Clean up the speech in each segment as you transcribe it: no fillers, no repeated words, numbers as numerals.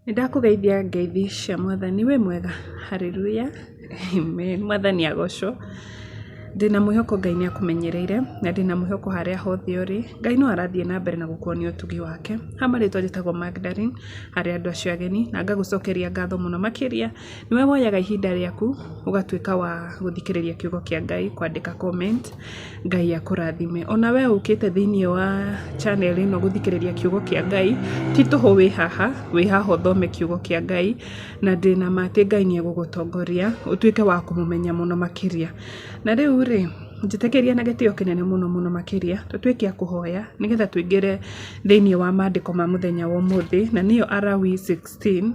Ndakugeithia ngeithi cia Mwathani we mwega. Haleluya. Amen. Mwathani agocwo. Ndina mwihoko Ngai ni akumenyereire na ndina mwihoko haria hothe uri Ngai no arathie na mbere na gukuonia utugi wake. Hamarĩtwa njĩtagwo Magdalene harĩ andũ acio ageni na ngagucokeria ngatho mũno makĩria niwe woyaga ihinda rĩaku ũgatuĩka wa gũthikĩrĩria kiugo kĩa Ngai, kwandĩka comment. Ngai akũrathime. Ona we ũkĩte thĩinĩ wa channel ĩno gũthikĩrĩria kiugo kĩa Ngai, ti tũhũ wĩ haha ũthome kiugo kĩa Ngai na ndĩna ma atĩ Ngai nĩ egũgũtongoria ũtuĩke wa kũmũmenya mũno makĩria. Na rĩu rĩ njĩtĩkĩria na gĩtĩo kĩnene mũno makĩria tũtuĩke a kũhoya nĩgetha tũingĩre thĩinĩ wa maandĩko ma mũthenya wa ũmũthĩ, na nĩyo Alawii 16.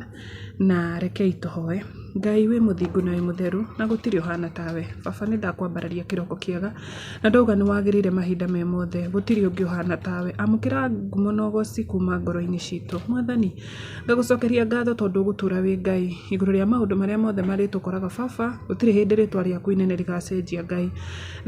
Na rekei tũhoe. Ngai wĩ mũthingu na wĩ mũtheru na gũtirĩ ũhana tawe. Baba nĩ ndakwambararia kĩroko kĩega na ndauga nĩ wagĩrĩire mahinda me mothe, gũtirĩ ũngĩ ũhana tawe. Amũkĩra ngumo na ũgooci kuma ngoro-inĩ citũ. Mwathani ngagũcokeria ngatho tondũ ũgũtũũra wĩ Ngai igũrũ rĩa maũndũ marĩa mothe marĩ tũkoraga. Baba gũtirĩ hĩndĩ rĩtwa rĩaku inene rĩgacenjia Ngai.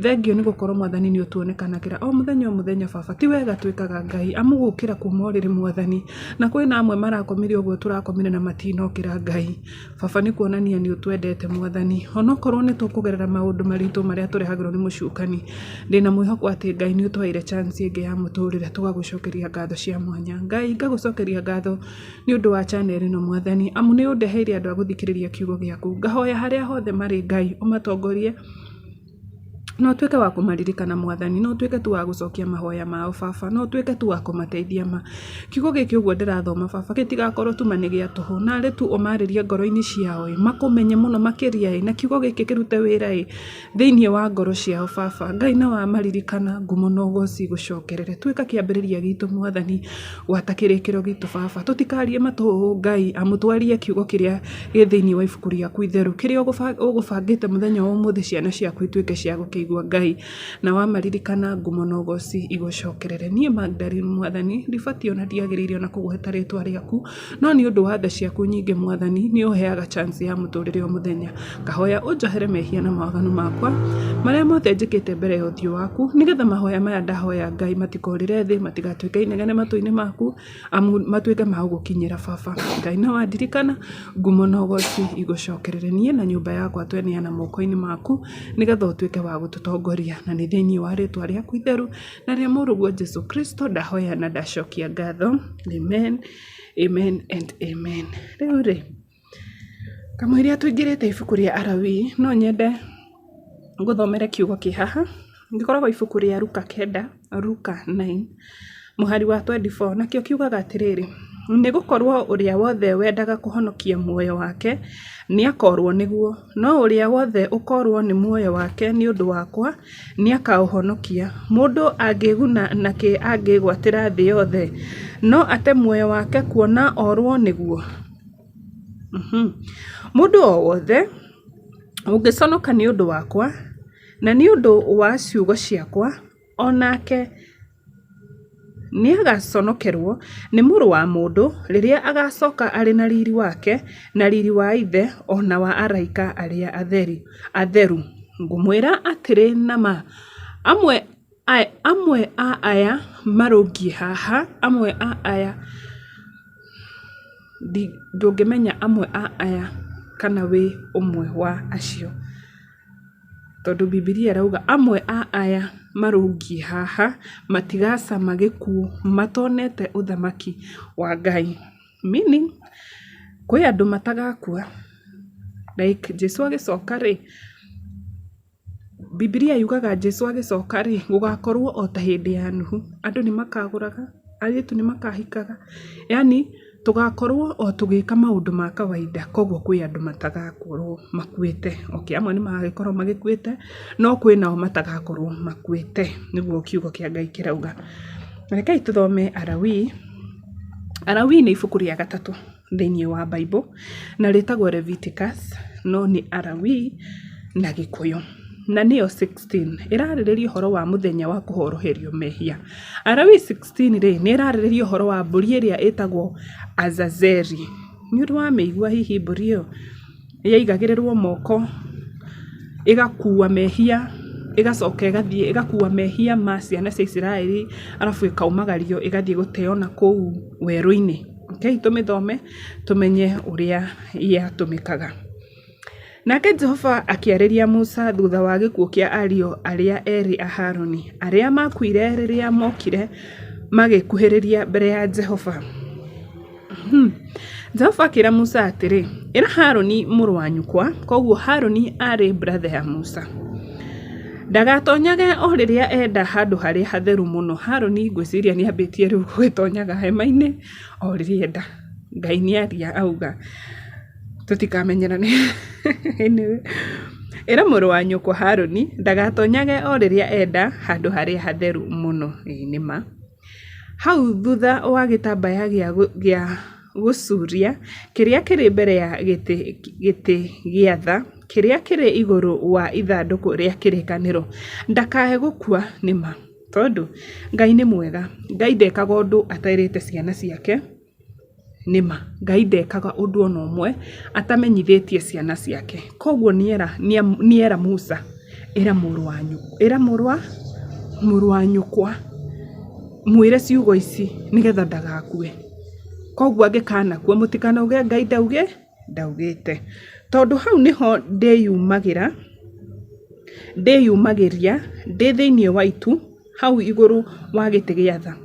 Thengio nĩ gũkorwo Mwathani nĩ ũtuonekanagĩra o mũthenya Baba. Ti wega twĩkaga Ngai amũgũkĩra kuma ũrĩrĩ Mwathani, na kwĩna amwe marakomire ũguo tũrakomire na matinokĩra Ngai. Baba nĩ kuonania nĩ ũtwendete Mwathani, onokorwo nĩ tũkũgerera maũndũ maritũ marĩa tũrehagĩrwo nĩ mũcukani. Ndĩna mwĩhoko atĩ Ngai nĩ ũtũheire chance ĩngĩ ya mũtũrĩre, tũgagũcokeria ngatho cia mwanya. Ngai ngagũcokeria ngatho nĩ ũndũ wa channel ĩno Mwathani, amu nĩ ũndeheire andũ a gũthikĩrĩria kiugo gĩaku. Ngahoya harĩa hothe marĩ Ngai ũmatongorie no tuĩke wa kũmaririkana Mwathani, no tuĩke tu wa gũcokia mahoya mao Baba, no tuĩke tu wa kũmateithia kiugo gĩkĩ ũguo ndĩrathoma Baba gĩtigakorwo tu nĩ gĩa tũhũ, narĩ tu ũmarĩrie ngoro-inĩ ciao makũmenye mũno makĩria na kiugo gĩkĩ kĩrute wĩra thĩinĩ wa ngoro ciao Baba. Ngai na wamaririkana ngumo na ũgooci gũcokerere, tuĩka kĩambĩrĩria gitũ Mwathani, gwata kĩrĩkĩro gitũ Baba. Tũtikarie matũ Ngai, amũtwarie kiugo kĩrĩa gĩ thĩinĩ wa ibuku rĩaku itheru, kĩrĩa ũgũbangĩte mũthenya wa ũmũthĩ ciana ciaku ituĩke cia gũkĩigua Ngai, na wamaririkana ngumo na ũgooci igũcokerere. Niĩ Magdalene Mwathani ndibatiĩ ona ndiagĩrĩire ona kũgweta rĩtwa rĩaku, no nĩ ũndũ wa tha ciaku nyingĩ Mwathani nĩ ũheaga chance ya mũtũrĩre o mũthenya. Ngahoya ũnjohere mehia na mawaganu makwa marĩa mothe njĩkĩte mbere ya ũthiũ waku, nĩgetha mahoya maya ndahoya Ngai matikorĩre thĩ, matigatuĩke inegene matũ-inĩ maku, amu matuĩke ma gũkinyĩra Baba. Ngai na wandirikana ngumo na ũgooci igũcokerere. Niĩ na nyũmba yakwa tweneana moko-inĩ maku, nĩgetha ũtuĩke wa gũtũtongoria, na nĩ thĩinĩ wa rĩtwa rĩaku itheru na rĩa mũrũguo Jesu Kristo ndahoya na ndacokia ngatho. Amen, amen and amen. Rĩu rĩ kamũiria tũingĩrĩte ibuku rĩa Alawii, no nyende ngũthomere kiugo kĩ haha. Ngĩkoragwo ibuku rĩa Luka 9 mũhari wa 24, nakĩo kiugaga atĩrĩrĩ: nĩ gũkorwo ũrĩa wothe wendaga kũhonokia muoyo wake nĩ akorwo nĩguo, no ũrĩa wothe ũkorwo nĩ muoyo wake nĩ ũndũ wakwa nĩ akaũhonokia. Mũndũ angĩguna nakĩ angĩgwatĩra thĩ yothe no ate muoyo wake kuona orwo nĩguo? Mũndũ o wothe ũngĩconoka nĩ ũndũ wakwa na nĩ ũndũ wa ciugo ciakwa, onake nĩ agaconokerwo nĩ Mũrũ wa Mũndũ rĩrĩa agacoka arĩ na riri wake na riri wa Ithe ona wa araika arĩa atheru. Ngũmwĩra atĩrĩ nama, amwe a aya marũngiĩ haha, amwe a aya ndũngĩmenya amwe a aya kana wĩ ũmwe wa acio, tondũ Bibilia ĩrauga amwe a aya marũngiĩ haha matigacama gĩkuũ matonete ũthamaki wa Ngai. Meaning kwĩ andũ matagakua, like Jesu agĩcoka rĩ, Bibilia yugaga Jesu agĩcoka rĩ gũgakorwo o ta hĩndĩ ya Nuhu. Andũ nĩ makagũraga, airĩtu nĩ makahikaga, yani tũgakorwo o tũgĩka maũndũ ma kawaida. Koguo kwĩ andũ matagakorwo makuĩte. Okay, amwe nĩ magagĩkorwo magĩkuĩte, no kwĩ nao matagakorwo makuĩte, nĩguo kiugo kĩa Ngai kĩrauga. Rekei tũthome Alawii. Alawii nĩ ibuku rĩa gatatũ thĩinĩ wa Bible na rĩtagwo Leviticus, no nĩ Alawii na Gĩkũyũ, na nĩyo 16 ĩrarĩrĩria ũhoro wa mũthenya wa kũhoroherio mehia. Alawii 16 rĩ nĩ ĩrarĩrĩria ũhoro wa mbũri ĩrĩa ĩtagwo Azazeli. Nĩ ũndũ wa mĩigua hihi mbũri ĩyo yaigagĩrĩrwo moko ĩgakua mehia, ĩgacoka ĩgathiĩ ĩgakua mehia ma ciana cia Isiraeli, arabu ĩkaumagario ĩgathiĩ gũteona kũu werũ-inĩ. Kei tumithome tumenye uria yatumikaga. Nake Jehova akĩarĩria Musa thutha wa gĩkuũ kĩa ariũ arĩa eri a Harũni arĩa makuire rĩrĩa mokire magĩkuhĩrĩria mbere ya Jehova. Jehova akĩra Musa atĩrĩ, ĩra Harũni mũrũ wa nyũkwa, koguo Harũni arĩ brother ya Musa, ndagatonyage o rĩrĩa enda handũ harĩa hatheru mũno. Harũni ngwĩciria nĩambĩtie rĩu gwĩtonyaga hema-inĩ o rĩrĩa enda. Ngai nĩaria auga tutikamenyerane. Ĩra mũrũ wa nyũkwa Harũni ndagatonyage o rĩrĩa enda handũ harĩa hatheru mũno. Nĩma hau thutha wa gĩtambaya gĩa gũcuria kĩrĩa kĩrĩ mbere ya gĩtĩ gĩa tha kĩrĩa kĩrĩ igũrũ wa ithandũkũ rĩa kĩrĩkanĩro, ndakae gũkua. Nĩma tondũ Ngai nĩ mwega, Ngai ndekaga ũndũ atairĩte ciana ciake. Nĩma Ngai ndekaga ũndũ ona ũmwe atamenyithĩtie ciana ciake. Koguo nĩera Musa, ĩra mũrũ wa nyũkwa mwĩre ciugo ici nĩgetha ndagakue. Koguo angĩkanakua mũtikanauge Ngai ndaugĩte, tondũ hau nĩho ndĩyumagĩria ndĩ thĩinĩ wa itu hau igũrũ wa gĩtĩ gĩa tha.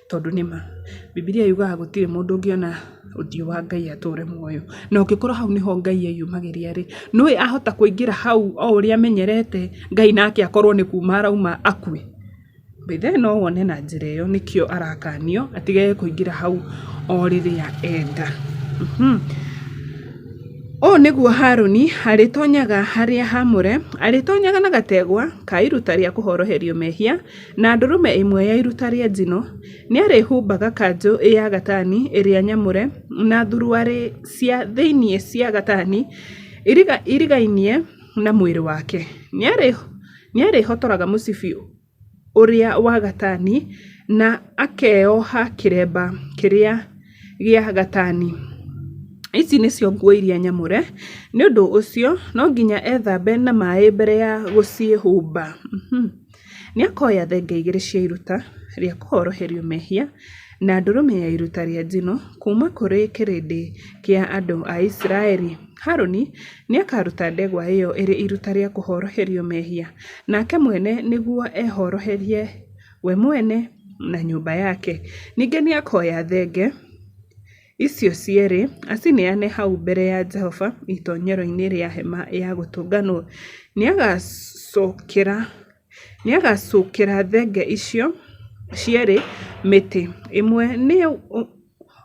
Tondũ nĩma Biblia yugaga gũtirĩ mũndũ ũngĩona ũthiũ wa Ngai atũre muoyo, na ũngĩkorwo hau nĩho Ngai eyumagĩria rĩ, nĩwe ahota kũingĩra hau o ũrĩa amenyerete Ngai nake akorwo nĩ kuma arauma akue. Bethe no wone na njĩra ĩyo nĩkĩo arakanio atigage kũingĩra hau o rĩrĩa enda. O nĩguo Harũni arĩtonyaga harĩa hamũre, arĩtonyaga na gategwa ka iruta rĩa kũhoroherio mehia na ndũrũme ĩmwe ya iruta rĩa njino. Nĩarĩhumbaga kanjũ ya gatani ĩrĩa nyamũre na thuruarĩ cia thĩinĩ cia gatani irigainie na mwĩrĩ wake. Nĩarĩhotoraga mũcibi ũrĩa wa gatani na akeoha kĩremba kĩrĩa gĩa gatani. Ici nĩcio nguo iria nyamũre. Nĩ ũndũ ũcio no nginya ethambe na maĩ mbere ya gũciĩhumba. Nĩakoya thenge igĩrĩ cia iruta rĩa kũhoroherio mehia na ndũrũme ya iruta rĩa njino kuma kũrĩ kĩrĩndĩ kĩa andũ a Isiraeli. Harũni nĩakaruta ndegwa ĩyo ĩrĩ iruta rĩa kũhoroherio mehia, nake mwene nĩguo ehoroherie we mwene na nyũmba yake. Ningĩ nĩakoya thenge icio cierĩ acineane hau mbere ya Jehova itonyero-inĩ rĩa hema ya gũtũnganwo. Nĩagacũkĩra thenge icio cierĩ mĩtĩ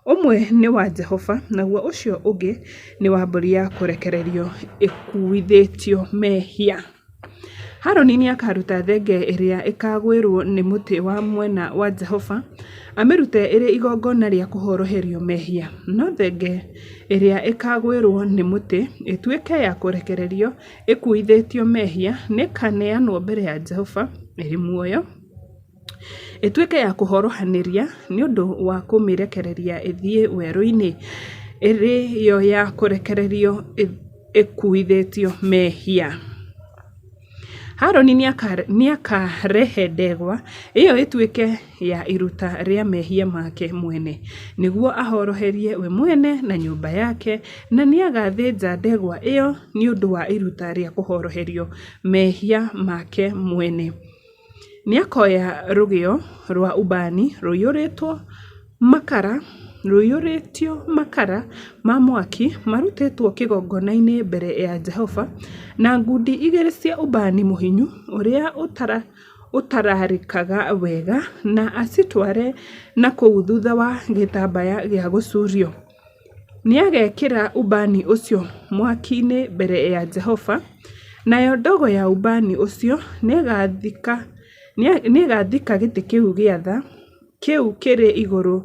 ũmwe nĩ wa Jehova naguo ũcio ũngĩ nĩ wa mbũri ya kũrekererio ĩkuithĩtio mehia. Harũni nĩakaruta thenge ĩrĩa ĩkagwĩrwo nĩ mũtĩ wa mwena wa Jehova amĩrute ĩrĩ igongona rĩa kũhoroherio mehia, no thenge ĩrĩa ĩkagwĩrwo nĩ mũtĩ ĩtuĩke ya kũrekererio ĩkuithĩtio mehia nĩkaneanwo mbere ya Jehova ĩrĩ muoyo, ĩtuĩke ya kũhorohanĩria nĩ ũndũ wa kũmĩrekereria ĩthiĩ werũ-inĩ ĩrĩ yo ya kũrekererio ĩkuithĩtio mehia. Harũni nĩakarehe ndegwa ĩyo ĩtuĩke ya iruta rĩa mehia make mwene nĩguo ahoroherie we mwene na nyũmba yake, na nĩagathĩnja ndegwa ĩyo nĩ ũndũ wa iruta rĩa kũhoroherio mehia make mwene. Nĩakoya rũgĩo rwa ubani rũiyũrĩtio makara ma mwaki marutĩtwo kĩgongona-inĩ mbere ya Jehova na ngundi igĩrĩ cia ubani mũhinyu ũrĩa ũtararĩkaga wega na acitware na kũu thutha wa gĩtambaya gĩa gũcurio. Nĩagekĩra ubani ũcio mwaki-inĩ mbere ya Jehova, nayo ndogo ya ubani ũcio nĩĩgathika gĩtĩ kĩu gĩa tha kĩu kĩrĩ igũrũ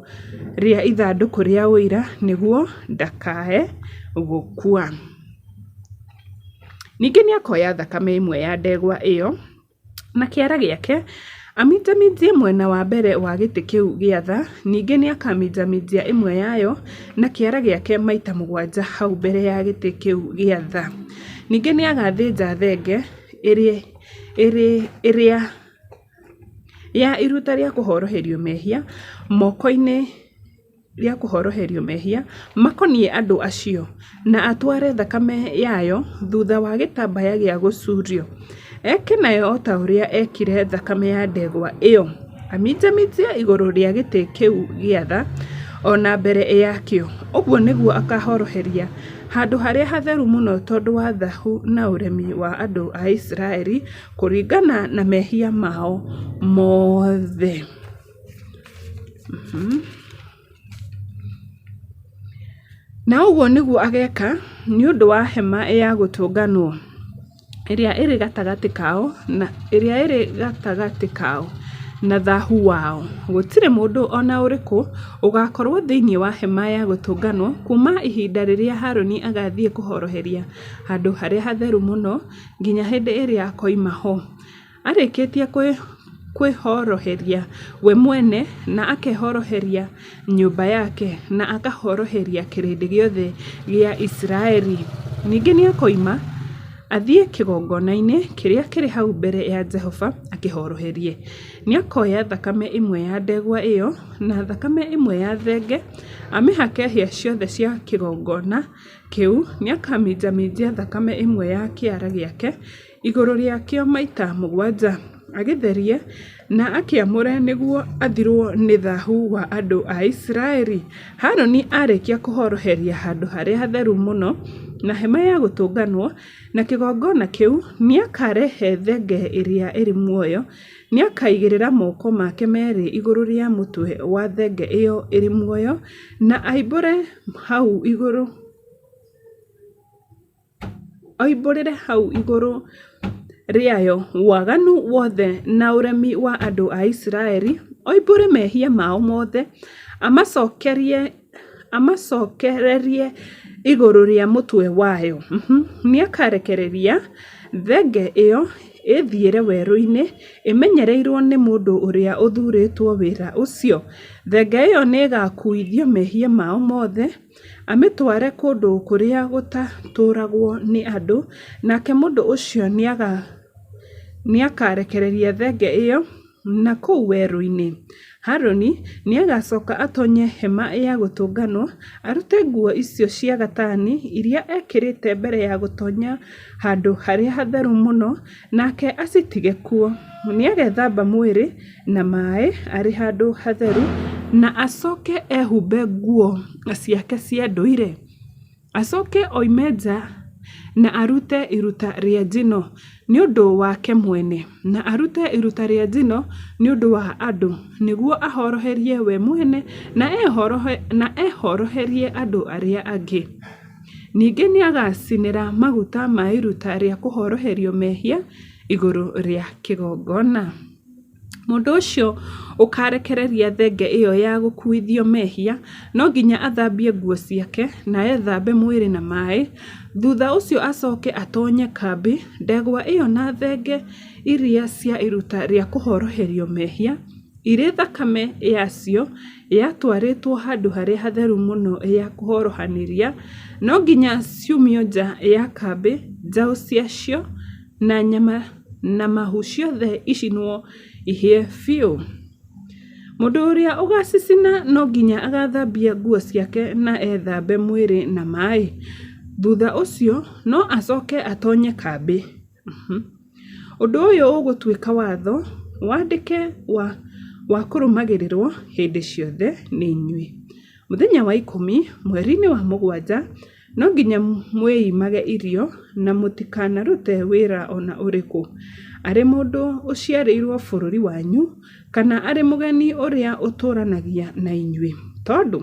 rĩa ithandũkũ rĩa ũira nĩguo ndakae gũkua. Ningĩ nĩakoya thakame ĩmwe ya ndegwa ĩyo na kĩara gĩake aminjaminjie mwena wa mbere wa gĩtĩ kĩu gĩa tha. Ningĩ nĩakaminjaminjia ĩmwe yayo na kĩara gĩake maita 7 hau mbere ya gĩtĩ kĩu gĩa tha. Ningĩ nĩagathĩnja thenge ĩrĩa ya iruta rĩa kũhoroherio mehia moko-inĩ rĩa kũhoroherio mehia makonie andũ acio na atware thakame yayo thutha wa gĩtambaya gĩa gũcurio. Eke nayo o ta ũrĩa ekire thakame ya ndegwa ĩyo, aminjaminjie igũrũ rĩa gĩtĩ kĩu gĩa tha ona mbere yakĩo. Ũguo nĩguo akahoroheria handũ harĩa hatheru mũno tondũ wa thahu na ũremi wa andũ a Isiraeli kũringana na mehia mao mothe. Na ũguo nĩguo ageka nĩ ũndũ wa hema ya gũtũnganwo ĩrĩa ĩrĩ gatagatĩ kao na thahu wao. Gũtirĩ mũndũ ona ũrĩkũ ũgakorwo thĩinĩ wa hema ya gũtũnganwo kuma ihinda rĩrĩa Harũni agathiĩ kũhoroheria handũ harĩa hatheru mũno nginya hĩndĩ ĩrĩa akoima ho. Arĩkĩtie kwĩhoroheria we mwene na akehoroheria nyũmba yake na akahoroheria kĩrĩndĩ gĩothe gĩa Isiraeli. Ningĩ nĩ akoima athiĩ kĩgongona-inĩ kĩrĩa kĩrĩ hau mbere ya Jehova akĩhoroherie. Nĩ akoya thakame ĩmwe ya ndegwa ĩyo na thakame ĩmwe ya thenge amĩhake hĩa ciothe cia kĩgongona kĩu. Nĩ akaminjaminjia thakame ĩmwe ya kĩara gĩake igũrũ rĩakĩo maita 7 agĩtherie na akĩamũre nĩguo athirwo nĩ thahu wa andũ a Isiraeli. Harũni arĩkia kũhoroheria handũ harĩa hatheru mũno na hema ya gũtũnganwo na kĩgongona kĩu, nĩ akarehe thenge ĩrĩa ĩrĩ muoyo. Nĩ akaigĩrĩra moko make merĩ igũrũ rĩa mũtwe wa thenge ĩyo ĩrĩ muoyo na aimbũrĩre hau igũrũ rĩayo waganu wothe na ũremi wa andũ a Isiraeli, oimbũre mehia mao mothe, amacokererie igũrũ rĩa mũtwe wayo. Nĩ akarekereria thenge ĩyo ĩthiĩre werũ-inĩ ĩmenyereirwo nĩ mũndũ ũrĩa ũthurĩtwo wĩra ũcio. Thenge ĩyo nĩ ĩgakuithio mehia mao mothe, amĩtware kũndũ kũrĩa gũtatũragwo nĩ andũ, nake mũndũ ũcio nĩ akarekereria thenge ĩyo na kũu werũ-inĩ. Harũni nĩ agacoka atonye hema ya gũtũnganwo, arute nguo icio cia gatani iria ekĩrĩte mbere ya gũtonya handũ harĩa hatheru mũno, nake acitige kuo. Nĩ agethamba mwĩrĩ na maĩ arĩ handũ hatheru na acoke ehumbe nguo ciake cia ndũire. Acoke oime nja na arute iruta rĩa njino nĩ ũndũ wake mwene, na arute iruta rĩa njino nĩ ũndũ wa andũ, nĩguo ahoroherie we mwene na ehoroherie andũ arĩa angĩ. Ningĩ nĩ agacinĩra maguta ma iruta rĩa kũhoroherio mehia igũrũ rĩa kĩgongona. Mũndũ ũcio ũkarekereria thenge ĩyo ya gũkuithio mehia no nginya athambie nguo ciake na ethambe mwĩrĩ na maĩ. Thutha ũcio acoke atonye kambĩ ndegwa ĩyo na thenge iria cia iruta rĩa kũhoroherio mehia irĩ thakame yacio yatwarĩtwo handũ harĩa hatheru mũno ya kũhorohanĩria. No nginya ciumio nja ya kambĩ, njaũ ciacio na nyama na mahu ciothe icinwo ihĩe biũ. Mũndũ ũrĩa ũgacicina no nginya agathambia nguo ciake na ethambe mwĩrĩ na maĩ. Thutha ũcio no acoke atonye kambĩ. Ũndũ ũyũ ũgũtuĩka watho wandĩke wa kũrũmagĩrĩrwo hĩndĩ ciothe nĩ inyuĩ. Mũthenya wa 10 mweri-inĩ wa 7 no nginya mwĩimage irio na mũtikanarute wĩra ona ũrĩkũ, arĩ mũndũ ũciarĩirwo bũrũri wanyu kana arĩ mũgeni ũrĩa ũtũranagia na inyuĩ, tondũ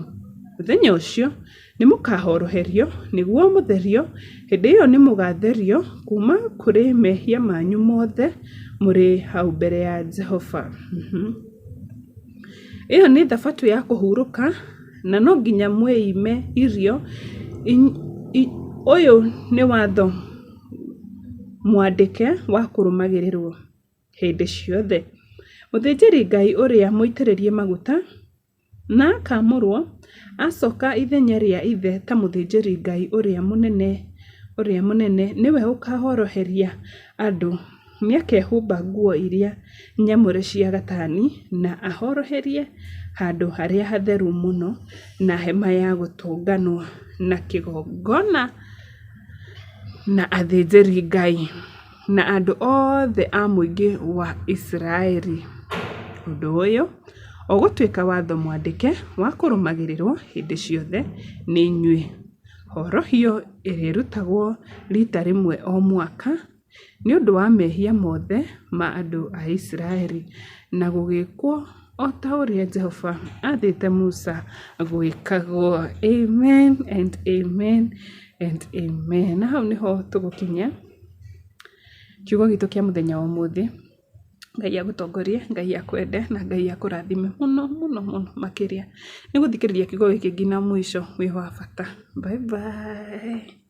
mũthenya ũcio nĩ mũkahoroherio nĩguo mũtherio. Hĩndĩ ĩyo nĩ mũgatherio kuma kũrĩ mehia manyu mothe mũrĩ hau mbere ya Jehova. Ĩyo nĩ thabatũ ya kũhurũka na no nginya mwĩime irio. Ũyũ nĩ watho mwandĩke wa kũrũmagĩrĩrwo hĩndĩ ciothe. Mũthĩnjĩri Ngai ũrĩa mũitĩrĩrie maguta na akamũrwo acoka ithenya rĩa ithe ta mũthĩnjĩri Ngai ũrĩa mũnene nĩwe ũkahoroheria andũ. Nĩ akehumba nguo iria nyamũre cia gatani na ahoroherie handũ harĩa hatheru mũno na hema ya gũtũnganwo na kĩgongona na athĩnjĩri Ngai na andũ othe a mũingĩ wa Israeli. Ũndũ ũyũ ũgũtuĩka watho mwandĩke wa kũrũmagĩrĩrwo hĩndĩ ciothe nĩ inyuĩ. Horohio ĩrĩrutagwo rita rĩmwe o mwaka nĩ ũndũ wa mehia mothe ma andũ a Israeli na gũgĩkwo o ta ũrĩa Jehova athĩte Musa gwĩkagwo. Amen and amen and amen. Na hau nĩho tũgũkinya kiugo gitũ kĩa mũthenya wa ũmũthĩ. Ngai agũtongorie, Ngai akwende na Ngai akũrathime mũno mũno mũno makĩria. Nĩ gũthikĩrĩria kiugo gĩkĩ nginya mũico wĩ wa bata. Bye bye.